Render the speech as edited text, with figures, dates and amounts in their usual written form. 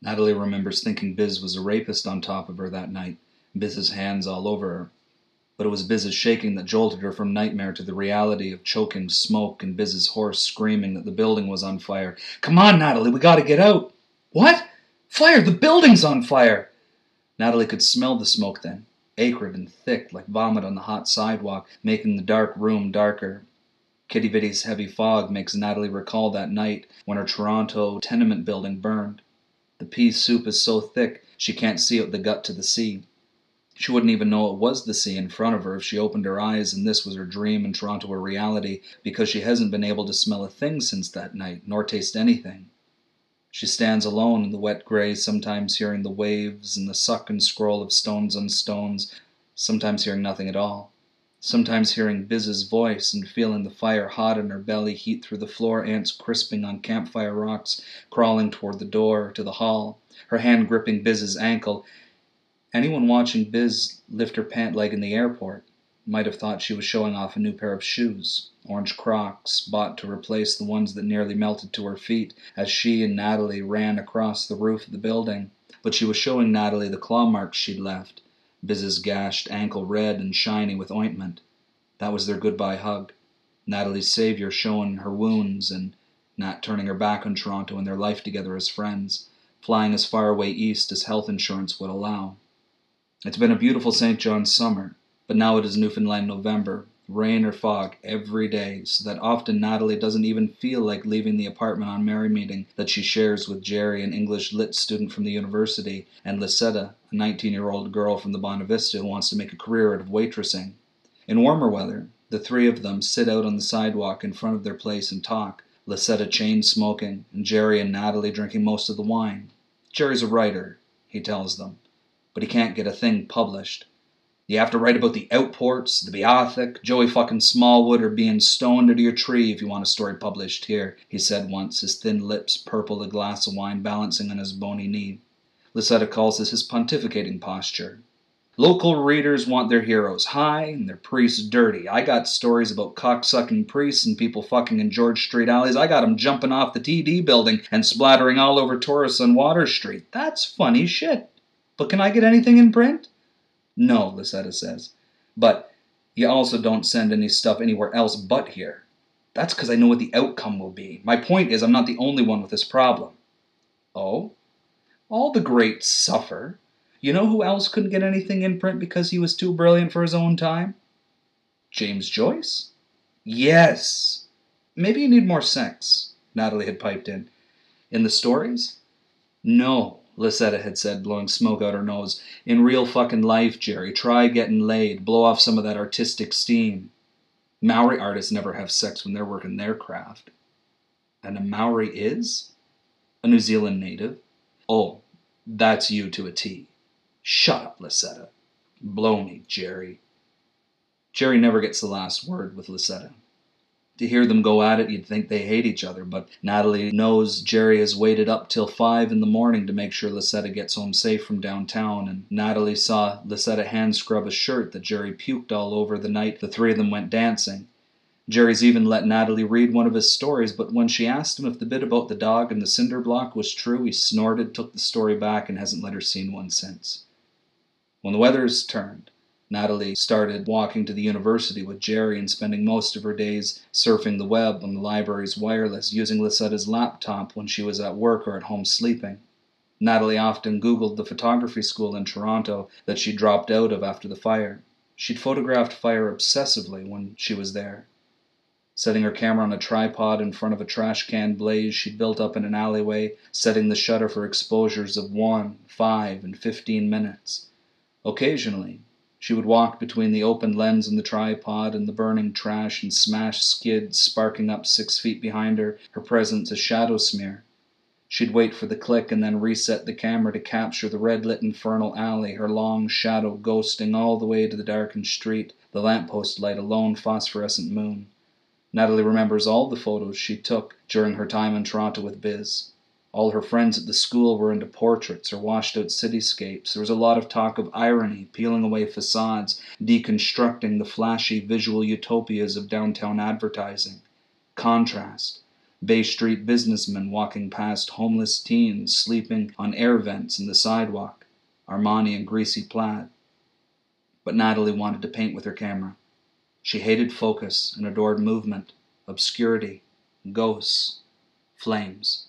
Natalie remembers thinking Biz was a rapist on top of her that night, Biz's hands all over her. But it was Biz's shaking that jolted her from nightmare to the reality of choking smoke and Biz's hoarse screaming that the building was on fire. "Come on, Natalie, we gotta get out!" "What? Fire! The building's on fire!" Natalie could smell the smoke then, acrid and thick like vomit on the hot sidewalk, making the dark room darker. Kitty Vitty's heavy fog makes Natalie recall that night when her Toronto tenement building burned. The pea soup is so thick she can't see out the gut to the sea. She wouldn't even know it was the sea in front of her if she opened her eyes and this was her dream and Toronto a reality, because she hasn't been able to smell a thing since that night, nor taste anything. She stands alone in the wet grey, sometimes hearing the waves and the suck and scroll of stones on stones, sometimes hearing nothing at all. Sometimes hearing Biz's voice and feeling the fire hot in her belly heat through the floor ants crisping on campfire rocks, crawling toward the door to the hall, her hand gripping Biz's ankle. Anyone watching Biz lift her pant leg in the airport might have thought she was showing off a new pair of shoes, orange Crocs, bought to replace the ones that nearly melted to her feet as she and Natalie ran across the roof of the building. But she was showing Natalie the claw marks she'd left, Biz's gashed ankle red and shiny with ointment. That was their goodbye hug. Natalie's savior showing her wounds and Nat turning her back on Toronto and their life together as friends, flying as far away east as health insurance would allow. It's been a beautiful St. John's summer, but now it is Newfoundland November, rain or fog every day, so that often Natalie doesn't even feel like leaving the apartment on Merry Meeting that she shares with Jerry, an English lit student from the university, and Lisetta, a 19-year-old girl from the Bonavista who wants to make a career out of waitressing. In warmer weather, the three of them sit out on the sidewalk in front of their place and talk, Lisetta chain smoking, and Jerry and Natalie drinking most of the wine. Jerry's a writer, he tells them, but he can't get a thing published. "You have to write about the Outports, the Beothic, Joey fucking Smallwood, or being stoned out of your tree if you want a story published here," he said once, his thin lips purple a glass of wine balancing on his bony knee. Lisetta calls this his pontificating posture. "Local readers want their heroes high and their priests dirty. I got stories about cocksucking priests and people fucking in George Street alleys. I got 'em jumping off the TD building and splattering all over tourists on Water Street. That's funny shit. But can I get anything in print?" "No," Lisetta says. "But you also don't send any stuff anywhere else but here." "That's because I know what the outcome will be. My point is I'm not the only one with this problem." "Oh?" "All the greats suffer. You know who else couldn't get anything in print because he was too brilliant for his own time?" "James Joyce?" "Yes." "Maybe you need more sex," Natalie had piped in. "In the stories?" "No," Lisetta had said, blowing smoke out her nose. "In real fucking life, Jerry, try getting laid. Blow off some of that artistic steam. Maori artists never have sex when they're working their craft." "And a Maori is?" "A New Zealand native." "Oh, that's you to a T." "Shut up, Lisetta." "Blow me, Jerry." Jerry never gets the last word with Lisetta. To hear them go at it, you'd think they hate each other, but Natalie knows Jerry has waited up till 5 in the morning to make sure Lisetta gets home safe from downtown, and Natalie saw Lisetta hand scrub a shirt that Jerry puked all over the night the three of them went dancing. Jerry's even let Natalie read one of his stories, but when she asked him if the bit about the dog and the cinder block was true, he snorted, took the story back, and hasn't let her seen one since. When the weather's turned, Natalie started walking to the university with Jerry and spending most of her days surfing the web on the library's wireless, using Lisetta's laptop when she was at work or at home sleeping. Natalie often Googled the photography school in Toronto that she dropped out of after the fire. She'd photographed fire obsessively when she was there. Setting her camera on a tripod in front of a trash can blaze she'd built up in an alleyway, setting the shutter for exposures of 1, 5, and 15 minutes. Occasionally, she would walk between the open lens and the tripod and the burning trash and smash skids sparking up 6 feet behind her, her presence a shadow smear. She'd wait for the click and then reset the camera to capture the red-lit infernal alley, her long shadow ghosting all the way to the darkened street, the lamppost light a lone phosphorescent moon. Natalie remembers all the photos she took during her time in Toronto with Biz. All her friends at the school were into portraits or washed-out cityscapes. There was a lot of talk of irony, peeling away facades, deconstructing the flashy visual utopias of downtown advertising. Contrast. Bay Street businessmen walking past homeless teens sleeping on air vents in the sidewalk, Armani and greasy plaid. But Natalie wanted to paint with her camera. She hated focus and adored movement, obscurity, ghosts, flames.